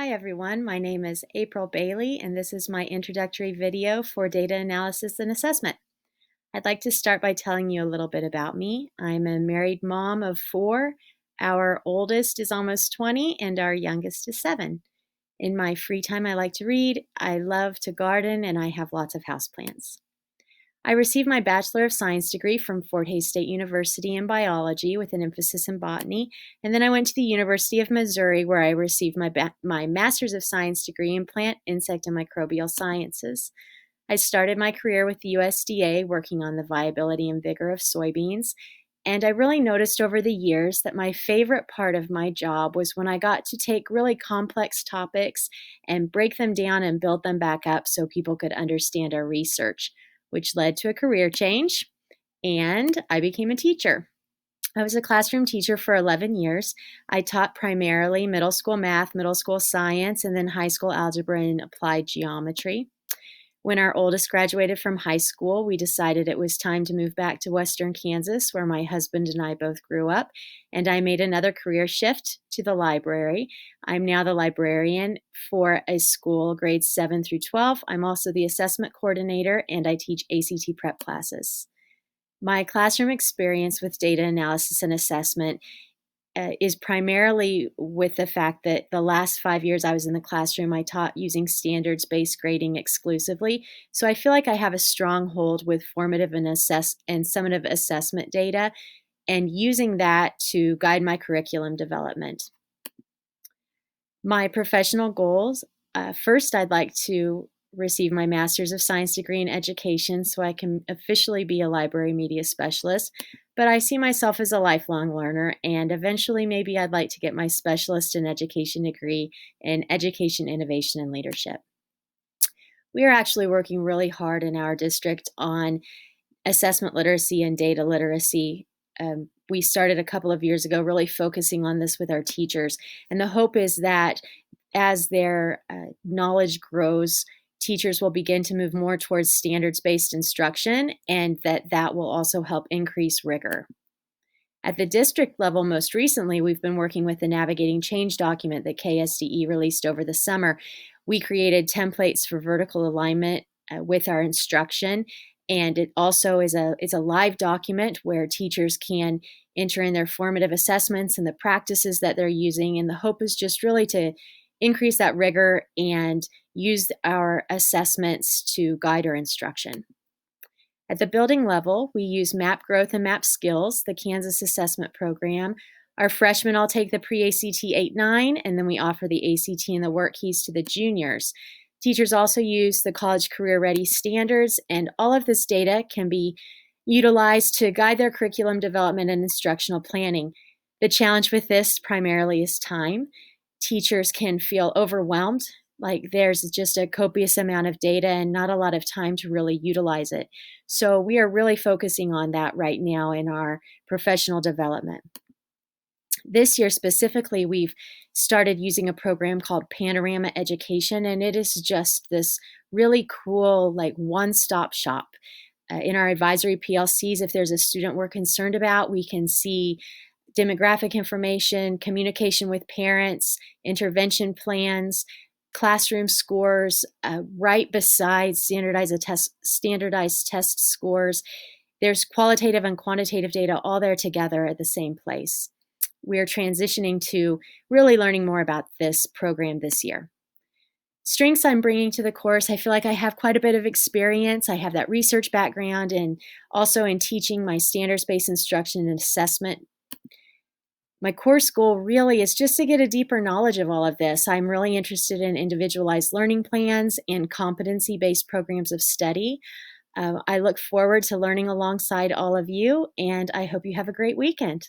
Hi everyone, my name is ABailey and this is my introductory video for data analysis and assessment. I'd like to start by telling you a little bit about me. I'm a married mom of 4. Our oldest is almost 20 and our youngest is 7. In my free time I like to read, I love to garden, and I have lots of houseplants. I received my Bachelor of Science degree from Fort Hays State University in biology with an emphasis in botany, and then I went to the University of Missouri where I received my Master's of Science degree in plant, insect, and microbial sciences. I started my career with the USDA working on the viability and vigor of soybeans, and I really noticed over the years that my favorite part of my job was when I got to take really complex topics and break them down and build them back up so people could understand our research, which led to a career change, and I became a teacher. I was a classroom teacher for 11 years. I taught primarily middle school math, middle school science, and then high school algebra and applied geometry. When our oldest graduated from high school, we decided it was time to move back to Western Kansas, where my husband and I both grew up, and I made another career shift to the library. I'm now the librarian for a school grades 7 through 12. I'm also the assessment coordinator, and I teach ACT prep classes. My classroom experience with data analysis and assessment is primarily with the fact that the last 5 years I was in the classroom, I taught using standards-based grading exclusively. So I feel like I have a strong hold with formative and summative assessment data, and using that to guide my curriculum development. My professional goals, first I'd like to receive my Master's of Science degree in education so I can officially be a library media specialist, but I see myself as a lifelong learner, and eventually maybe I'd like to get my specialist in education degree in education, innovation, and leadership. We are actually working really hard in our district on assessment literacy and data literacy. We started a couple of years ago really focusing on this with our teachers, and the hope is that as their knowledge grows, teachers will begin to move more towards standards-based instruction, and that will also help increase rigor. At the district level, most recently, we've been working with the Navigating Change document that KSDE released over the summer. We created templates for vertical alignment with our instruction, and it also is a live document where teachers can enter in their formative assessments and the practices that they're using, and the hope is just really to increase that rigor and use our assessments to guide our instruction. At the building level, we use Map Growth and Map Skills, the Kansas assessment program. Our freshmen all take the pre-ACT 8-9, and then we offer the ACT and the work keys to the juniors. Teachers also use the College Career Ready standards, and all of this data can be utilized to guide their curriculum development and instructional planning. The challenge with this primarily is time. Teachers can feel overwhelmed, like there's just a copious amount of data and not a lot of time to really utilize it. So we are really focusing on that right now in our professional development. This year specifically, we've started using a program called Panorama Education, and it is just this really cool, like, one-stop shop. In our advisory PLCs, if there's a student we're concerned about, we can see demographic information, communication with parents, intervention plans, classroom scores, right beside standardized test scores. There's qualitative and quantitative data all there together at the same place. We're transitioning to really learning more about this program this year. Strengths I'm bringing to the course, I feel like I have quite a bit of experience. I have that research background and also in teaching my standards-based instruction and assessment. My course goal really is just to get a deeper knowledge of all of this. I'm really interested in individualized learning plans and competency-based programs of study. I look forward to learning alongside all of you, and I hope you have a great weekend.